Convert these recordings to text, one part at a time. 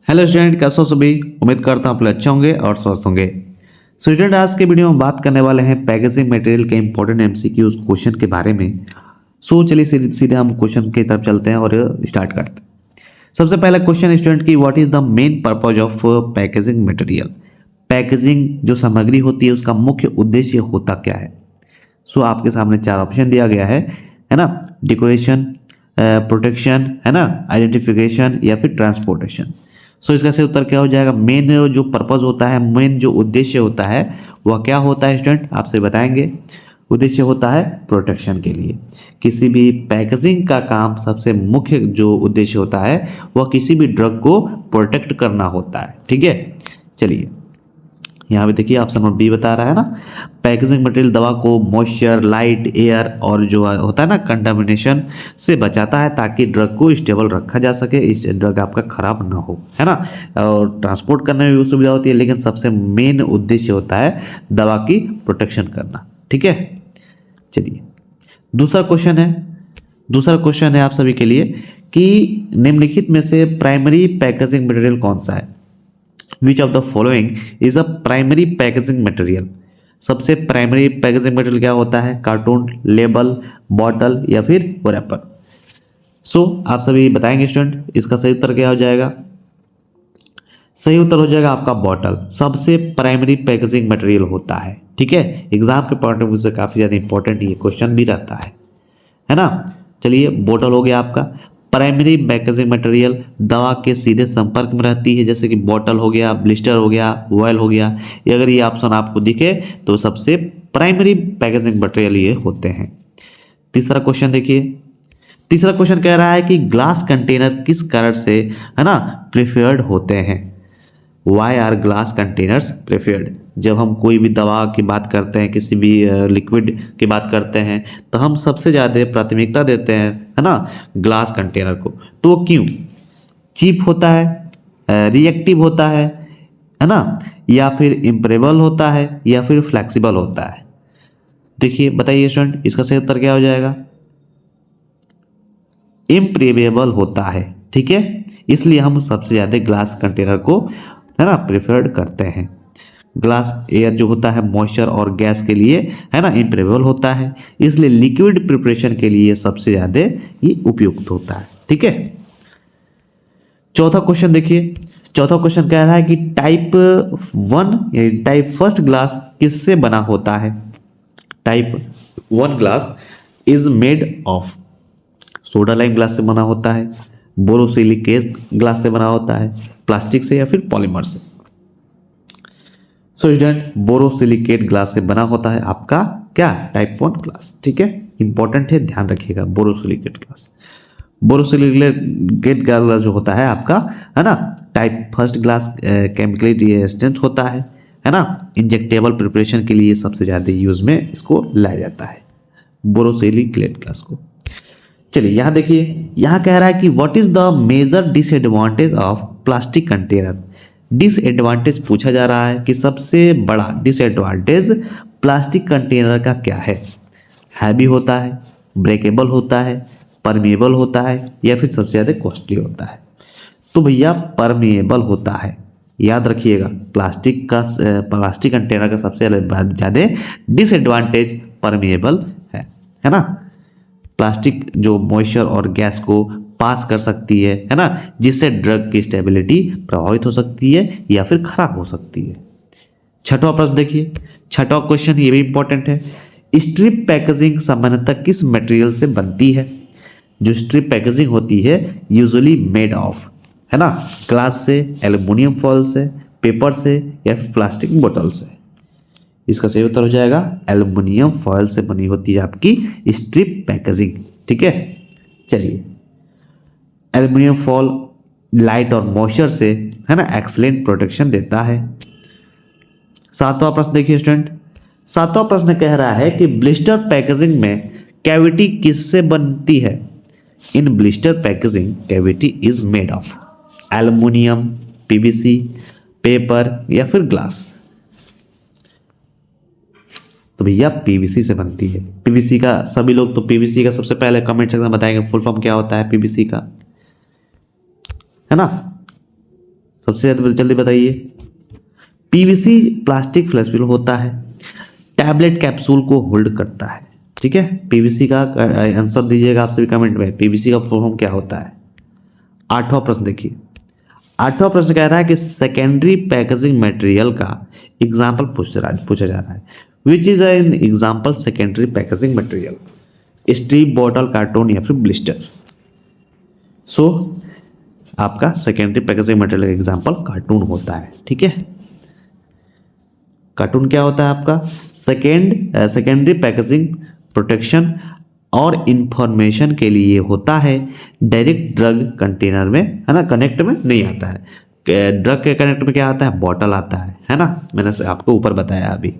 Hello student, कैसे हो सभी। उम्मीद करता हूँ आप लोग अच्छे होंगे और स्वस्थ होंगे। स्टूडेंट, आज के वीडियो में बात करने वाले हैं पैकेजिंग मटेरियल के इंपॉर्टेंट एमसीक्यूज क्वेश्चन के बारे में। चलिए सीधे हम क्वेश्चन की तरफ चलते हैं और स्टार्ट करते हैं। सबसे पहला क्वेश्चन स्टूडेंट की, what is the main purpose of packaging material. Packaging जो सामग्री होती है उसका मुख्य उद्देश्य होता क्या है। आपके सामने चार ऑप्शन दिया गया है ना। डेकोरेशन, प्रोटेक्शन, है ना, आइडेंटिफिकेशन या फिर ट्रांसपोर्टेशन। इसका सही उत्तर क्या हो जाएगा। मेन जो पर्पज होता है, मेन जो उद्देश्य होता है वह क्या होता है स्टूडेंट, आपसे बताएंगे। उद्देश्य होता है प्रोटेक्शन के लिए। किसी भी पैकेजिंग का काम सबसे मुख्य जो उद्देश्य होता है वह किसी भी ड्रग को प्रोटेक्ट करना होता है। ठीक है, चलिए यहाँ पे देखिए ऑप्शन नंबर बी बता रहा है ना। पैकेजिंग मटेरियल दवा को मॉइस्चर, लाइट, एयर और जो होता है ना कंटामिनेशन से बचाता है ताकि ड्रग को स्टेबल रखा जा सके, इस ड्रग आपका खराब ना हो, है ना। और ट्रांसपोर्ट करने में भी सुविधा होती है, लेकिन सबसे मेन उद्देश्य होता है दवा की प्रोटेक्शन करना। ठीक है, चलिए दूसरा क्वेश्चन है आप सभी के लिए कि निम्नलिखित में से प्राइमरी पैकेजिंग मटेरियल कौन सा है। Which of the following is a primary packaging material? सबसे प्राइमरी पैकेजिंग मटेरियल क्या होता है। कार्टून, लेबल, बॉटल या फिर रैपर। आप सभी बताएंगे स्टूडेंट, इसका सही उत्तर क्या हो जाएगा। सही उत्तर हो जाएगा आपका बॉटल सबसे प्राइमरी पैकेजिंग मटेरियल होता है। ठीक है, एग्जाम के पॉइंट ऑफ व्यू से काफी ज्यादा इंपॉर्टेंट ये क्वेश्चन भी रहता है ना। चलिए बॉटल हो गया आपका प्राइमरी पैकेजिंग मटेरियल, दवा के सीधे संपर्क में रहती है, जैसे कि बॉटल हो गया, ब्लिस्टर हो गया, वॉयल हो गया। ये अगर ये ऑप्शन आपको दिखे तो सबसे प्राइमरी पैकेजिंग मटेरियल ये होते हैं। तीसरा क्वेश्चन देखिए, तीसरा क्वेश्चन कह रहा है कि ग्लास कंटेनर किस कारण से, है ना, प्रिफर्ड होते हैं। Why are glass containers preferred. जब हम कोई भी दवा की बात करते हैं, किसी भी लिक्विड की बात करते हैं, तो हम सबसे ज़्यादा प्राथमिकता देते हैं, है ना, ग्लास कंटेनर को। तो वो क्यों। चीप होता है, रिएक्टिव होता है ना, या फिर इम्प्रेबल होता है, या फिर फ्लेक्सिबल होता है। देखिए बताइए स्टूडेंट, इसका सही उत्तर क्या हो जाएगा। इम्प्रेबेबल होता है। ठीक है, इसलिए हम सबसे ज़्यादा ग्लास कंटेनर को, है ना, प्रेफर्ड करते हैं। ग्लास एयर जो होता है मॉइस्चर और गैस के लिए, है ना, इम्प्रेबल होता है, इसलिए लिक्विड प्रिपरेशन के लिए सबसे ज्यादा ये उपयुक्त होता है। ठीक है, चौथा क्वेश्चन देखिए। चौथा क्वेश्चन कह रहा है कि टाइप 1 या टाइप फर्स्ट ग्लास किससे बना होता है। Type 1 glass is made of soda lime glass से बना होता है, बोरोसिलिकेट ग्लास से बना होता है, प्लास्टिक से या फिर पॉलीमर से। स्टूडेंट बोरोसिलिकेट ग्लास से बना होता है आपका क्या, टाइप 1 ग्लास। ठीक है, इंपॉर्टेंट है, ध्यान रखिएगा। बोरोसिलिकेट ग्लास, बोरोसिलिकेट ग्लास जो होता है आपका, है ना, type first glass chemically resistant होता है ना। इंजेक्टेबल प्रिपरेशन के लिए सबसे ज्यादा यूज में इसको लाया जाता है, बोरोसिलिकेट ग्लास को। चलिए यहाँ देखिए, यहाँ कह रहा है कि what is the major disadvantage of plastic container. Disadvantage पूछा जा रहा है कि सबसे बड़ा डिसएडवांटेज प्लास्टिक कंटेनर का क्या है। हैवी होता है, ब्रेकेबल होता है, परमेएबल होता है, या फिर सबसे ज़्यादा कॉस्टली होता है। तो भैया परमेएबल होता है, याद रखिएगा। प्लास्टिक कंटेनर का सबसे ज़्यादा डिसएडवांटेज परमेएबल है ना। प्लास्टिक जो मॉइस्चर और गैस को पास कर सकती है ना, जिससे ड्रग की स्टेबिलिटी प्रभावित हो सकती है या फिर खराब हो सकती है। छठवां प्रश्न देखिए, छठवां क्वेश्चन ये भी इंपॉर्टेंट है। स्ट्रिप पैकेजिंग सामान्यतः किस मटेरियल से बनती है। जो स्ट्रिप पैकेजिंग होती है यूजुअली मेड ऑफ, है ना, ग्लास से, एल्युमिनियम फॉयल से, पेपर से या फिर प्लास्टिक बोतल से। इसका सही उत्तर हो जाएगा एल्युमिनियम फॉयल से बनी होती है आपकी स्ट्रिप पैकेजिंग। ठीक है, चलिए एल्युमिनियम फॉयल लाइट और मॉइस्चर से, है ना, एक्सीलेंट प्रोटेक्शन देता है। सातवां प्रश्न देखिए स्टूडेंट, सातवां प्रश्न कह रहा है कि ब्लिस्टर पैकेजिंग में कैविटी किससे बनती है। In blister packaging cavity is made of aluminium, PVC, paper या फिर ग्लास। तो भैया पीवीसी से बनती है। पीवीसी का सभी लोग तो पीवीसी का सबसे पहले कमेंट सेक्शन में बताएंगे फुल फॉर्म क्या होता है पीवीसी का, है ना। सबसे ज्यादा जल्दी बताइए। पीवीसी प्लास्टिक फ्लेक्सिबल होता है, टैबलेट कैप्सूल को होल्ड करता है। ठीक है, पीवीसी का आंसर दीजिएगा आप सभी कमेंट में, पीवीसी का फुल फॉर्म क्या होता है। आठवां प्रश्न देखिए, आठवां प्रश्न कह रहा है कि सेकेंडरी पैकेजिंग मटेरियल का एग्जाम्पल पूछा जा रहा है। Which is an example secondary packaging material, strip, bottle, cartoon या फिर ब्लिस्टर। सो आपका सेकेंडरी पैकेजिंग मटेरियल का एग्जाम्पल कार्टून होता है। ठीक है, कार्टून क्या होता है आपका, सेकेंडरी पैकेजिंग प्रोटेक्शन और इंफॉर्मेशन के लिए होता है, डायरेक्ट ड्रग कंटेनर में, है ना, कनेक्ट में नहीं आता है। ड्रग के कनेक्ट में क्या आता है, बॉटल आता है ना, मैंने आपको ऊपर बताया अभी।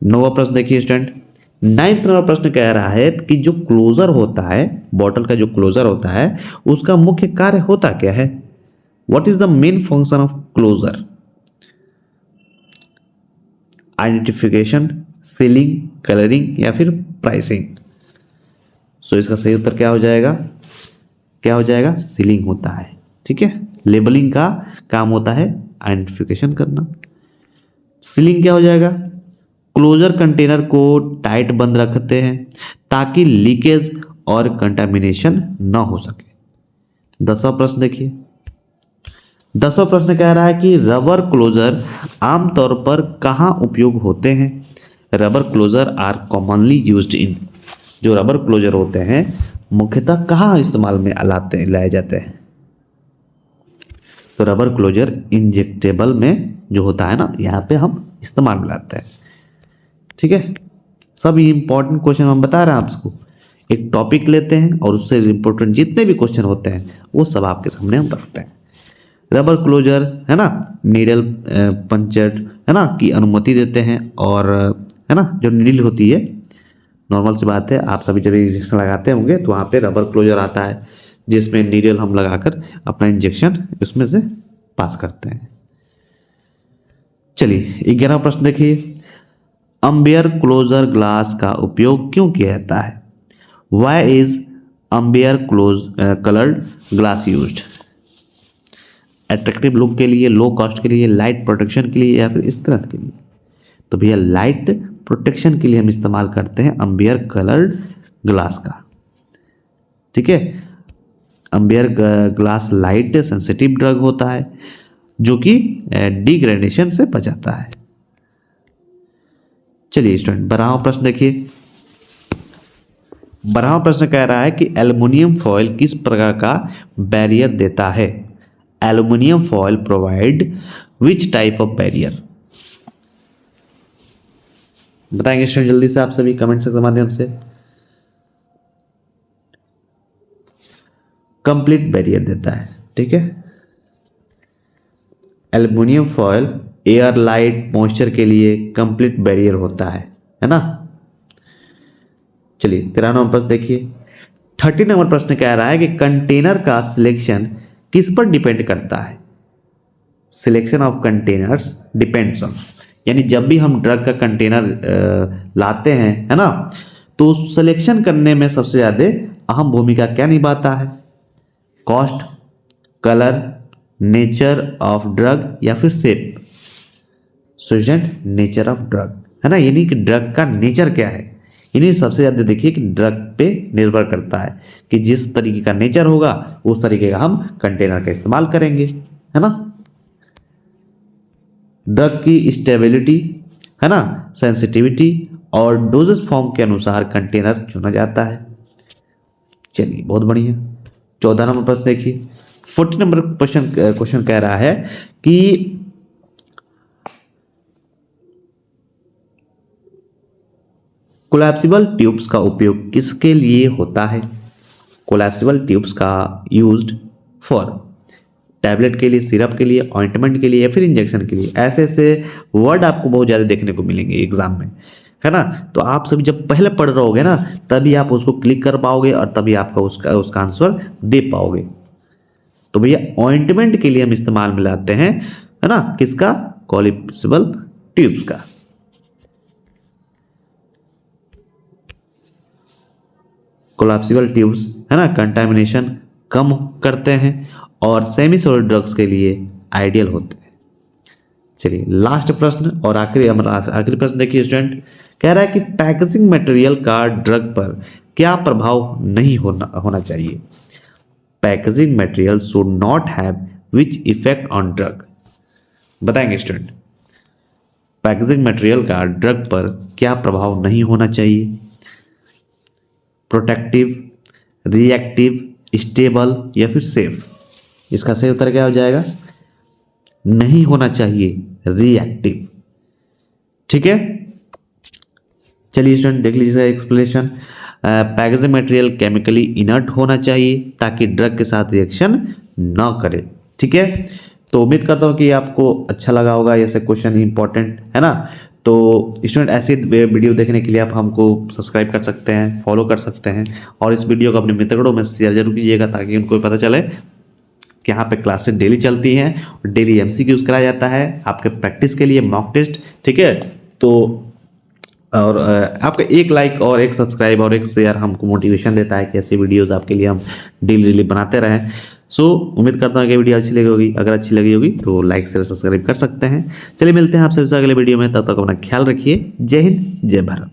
नौवां प्रश्न देखिए स्टूडेंट, नाइन्थ नंबर प्रश्न कह रहा है कि जो क्लोजर होता है, बॉटल का जो क्लोजर होता है उसका मुख्य कार्य होता क्या है। What is the main function of closure, identification, sealing, colouring या फिर प्राइसिंग। सो इसका सही उत्तर क्या हो जाएगा, क्या हो जाएगा, सीलिंग होता है। ठीक है, लेबलिंग का काम होता है आइडेंटिफिकेशन करना। सीलिंग क्या हो जाएगा, क्लोजर कंटेनर को टाइट बंद रखते हैं ताकि लीकेज और कंटामिनेशन न हो सके। 10वां प्रश्न देखिए, 10वां प्रश्न कह रहा है कि रबर क्लोजर आमतौर पर कहाँ उपयोग होते हैं। Rubber closure are commonly used in, जो रबर क्लोजर होते हैं मुख्यतः कहाँ इस्तेमाल में लाए जाते हैं। तो रबर क्लोजर इंजेक्टेबल में जो होता है ना, यहाँ पे हम इस्तेमाल में लाते हैं। ठीक है, सब इंपॉर्टेंट क्वेश्चन हम बता रहे हैं आपको, एक टॉपिक लेते हैं और उससे इंपॉर्टेंट जितने भी क्वेश्चन होते हैं वो सब आपके सामने हम रखते हैं। रबर क्लोजर, है ना, नीडल पंचर, है ना, की अनुमति देते हैं, और है ना, जो नीडल होती है, नॉर्मल सी बात है, आप सभी जब इंजेक्शन लगाते होंगे तो वहाँ पे रबर क्लोजर आता है जिसमें नीडल हम लगाकर अपना इंजेक्शन उसमें से पास करते हैं। चलिए 11वां प्रश्न देखिए, अम्बियर क्लोजर ग्लास का उपयोग क्यों किया जाता है। Why is amber coloured glass used, attractive look के लिए, लो कॉस्ट के लिए, लाइट प्रोटेक्शन के लिए या फिर स्ट्रेंथ के लिए। तो भैया लाइट प्रोटेक्शन के लिए हम इस्तेमाल करते हैं अम्बियर कलर्ड ग्लास का। ठीक है, अम्बियर ग्लास लाइट सेंसिटिव ड्रग होता है जो कि डिग्रेडेशन से बचाता है। चलिए स्टूडेंट 12वां प्रश्न देखिए, 12वां प्रश्न कह रहा है कि एल्युमिनियम फॉयल किस प्रकार का बैरियर देता है। Aluminium foil provide which type of barrier, बताएंगे स्टूडेंट जल्दी से आप सभी कमेंट्स के माध्यम से। कंप्लीट बैरियर देता है। ठीक है, aluminium foil air, light, moisture के लिए कंप्लीट बैरियर होता है ना। चलिए 13वां नंबर प्रश्न देखिए, 30 नंबर प्रश्न कह रहा है कि कंटेनर का सिलेक्शन किस पर डिपेंड करता है। Selection of containers depends on, यानी जब भी हम ड्रग का कंटेनर लाते हैं, है ना, तो सिलेक्शन करने में सबसे ज्यादा अहम भूमिका क्या निभाता है, cost, colour, nature of drug या फिर shape. Student nature of drug, है ना, यानी कि ड्रग का नेचर क्या है, यानी सबसे ज्यादा देखिए कि ड्रग पे निर्भर करता है कि जिस तरीके का नेचर होगा उस तरीके का हम कंटेनर का इस्तेमाल करेंगे, है ना। ड्रग की स्टेबिलिटी, है ना, सेंसिटिविटी और डोजेस फॉर्म के अनुसार कंटेनर चुना जाता है। चलिए बहुत बढ़िया। 14 नंबर प्रश्न देखिए, 40 नंबर क्वेश्चन कह रहा है कि कोलैप्सिबल ट्यूब्स का उपयोग किसके लिए होता है। कोलैप्सिबल ट्यूब्स का यूज्ड फॉर, टैबलेट के लिए, सिरप के लिए, ऑइंटमेंट के लिए या फिर इंजेक्शन के लिए। ऐसे ऐसे वर्ड आपको बहुत ज़्यादा देखने को मिलेंगे एग्जाम में, है ना। तो आप सभी जब पहले पढ़ रहोगे ना तभी आप उसको क्लिक कर पाओगे और तभी आपका उसका आंसर दे पाओगे। तो भैया ऑइंटमेंट के लिए हम इस्तेमाल में लाते हैं, है ना, किसका, कोलैप्सिबल ट्यूब्स का। कोलैप्सिबल ट्यूब्स, है ना, कंटामिनेशन कम करते हैं और सेमी सॉलिड ड्रग्स के लिए आइडियल होते हैं। चलिए लास्ट प्रश्न और आखिरी प्रश्न देखिए स्टूडेंट, कह रहा है कि पैकेजिंग मटेरियल का ड्रग पर क्या प्रभाव नहीं होना चाहिए। Packaging material should not have which effect on drug. बताएंगे स्टूडेंट, पैकेजिंग मटेरियल का ड्रग पर क्या प्रभाव नहीं होना चाहिए। प्रोटेक्टिव, रिएक्टिव, स्टेबल या फिर सेफ। इसका सही उत्तर क्या हो जाएगा, नहीं होना चाहिए, रिएक्टिव। ठीक है, चलिए स्टूडेंट देख लीजिए explanation. Packaging material chemically inert होना चाहिए ताकि ड्रग के साथ रिएक्शन ना करे। ठीक है, तो उम्मीद करता हूँ कि आपको अच्छा लगा होगा, ऐसे क्वेश्चन इंपॉर्टेंट है ना। तो स्टूडेंट ऐसे वीडियो देखने के लिए आप हमको सब्सक्राइब कर सकते हैं, फॉलो कर सकते हैं, और इस वीडियो को अपने मित्रों में शेयर जरूर कीजिएगा ताकि उनको पता चले कि यहाँ पे क्लासेस डेली चलती हैं और डेली एमसीक्यूज कराया जाता है आपके प्रैक्टिस के लिए, मॉक टेस्ट। ठीक है, तो और आपका एक लाइक और एक सब्सक्राइब और एक शेयर हमको मोटिवेशन देता है कि ऐसी वीडियोस आपके लिए हम डेली बनाते रहें। सो उम्मीद करता हूँ कि वीडियो अच्छी लगी होगी, अगर अच्छी लगी होगी तो लाइक शेयर सब्सक्राइब कर सकते हैं। चलिए मिलते हैं आपसे अगले वीडियो में, तब तक अपना ख्याल रखिए। जय हिंद, जय भारत।